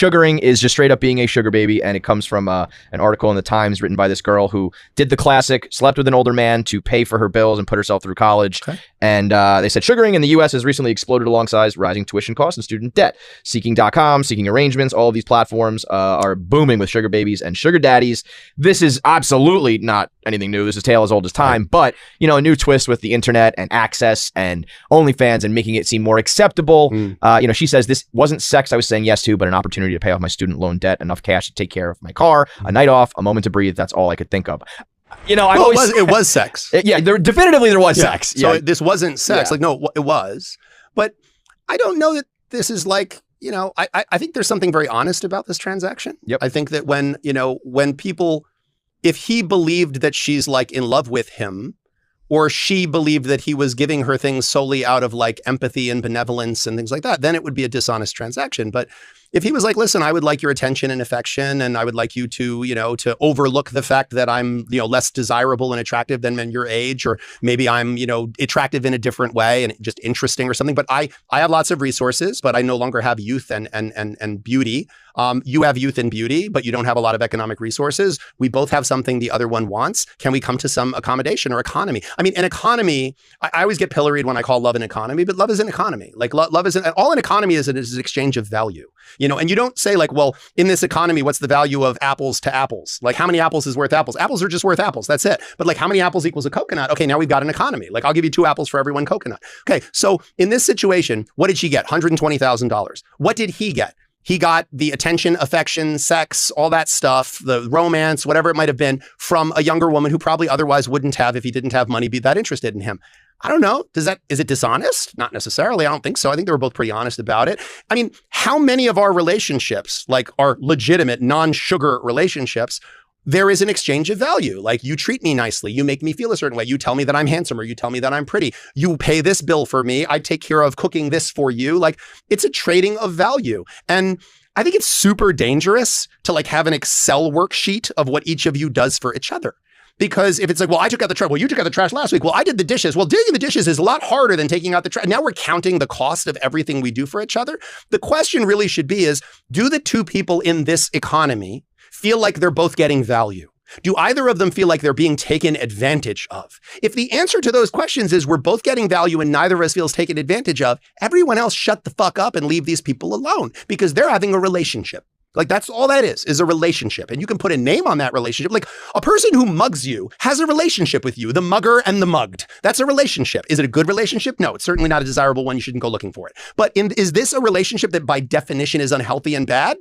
sugaring is just straight up being a sugar baby, and it comes from an article in the Times written by this girl who did the classic, slept with an older man to pay for her bills and put herself through college. Okay. And they said sugaring in the U.S. has recently exploded alongside rising tuition costs and student debt. Seeking.com, Seeking Arrangements, all of these platforms are booming with sugar babies and sugar daddies. This is absolutely not anything new. This is a tale as old as time, but, you know, a new twist with the internet and access and OnlyFans and making it seem more acceptable. You know, she says this wasn't sex I was saying yes to, but an opportunity to pay off my student loan debt, enough cash to take care of my car, a night off, a moment to breathe. That's all I could think of. You know, it was sex. Definitively there was sex. So this wasn't sex. Like, no, it was. But I don't know that this is like, you know, I think there's something very honest about this transaction. I think that when people, if he believed that she's like in love with him, or she believed that he was giving her things solely out of like empathy and benevolence and things like that, then it would be a dishonest transaction. But if he was like, listen, I would like your attention and affection, and I would like you to, you know, to overlook the fact that I'm, you know, less desirable and attractive than men your age, or maybe I'm, you know, attractive in a different way and just interesting or something. But I have lots of resources, but I no longer have youth and beauty. You have youth and beauty, but you don't have a lot of economic resources. We both have something the other one wants. Can we come to some accommodation or economy? I mean, an economy, I always get pilloried when I call love an economy, but love is an economy. Like love is all an economy is an exchange of value. You know, and you don't say like, well, in this economy, what's the value of apples to apples? Like, how many apples is worth apples? Apples are just worth apples. That's it. But like, how many apples equals a coconut? Okay, now we've got an economy. Like, I'll give you 2 apples for every 1 coconut. Okay, so in this situation, what did she get? $120,000. What did he get? He got the attention, affection, sex, all that stuff, the romance, whatever it might have been, from a younger woman who probably otherwise wouldn't have, if he didn't have money, be that interested in him. I don't know. Is it dishonest? Not necessarily. I don't think so. I think they were both pretty honest about it. I mean, how many of our relationships, like our legitimate non-sugar relationships, there is an exchange of value. Like, you treat me nicely. You make me feel a certain way. You tell me that I'm handsome, or you tell me that I'm pretty. You pay this bill for me. I take care of cooking this for you. Like, it's a trading of value. And I think it's super dangerous to like have an Excel worksheet of what each of you does for each other. Because if it's like, well, I took out the trash. Well, you took out the trash last week. Well, I did the dishes. Well, doing the dishes is a lot harder than taking out the trash. Now we're counting the cost of everything we do for each other. The question really should be is, do the two people in this economy feel like they're both getting value? Do either of them feel like they're being taken advantage of? If the answer to those questions is we're both getting value and neither of us feels taken advantage of, everyone else shut the fuck up and leave these people alone, because they're having a relationship. Like, that's all that is a relationship. And you can put a name on that relationship. Like, a person who mugs you has a relationship with you, the mugger and the mugged. That's a relationship. Is it a good relationship? No, it's certainly not a desirable one. You shouldn't go looking for it. But is this a relationship that by definition is unhealthy and bad?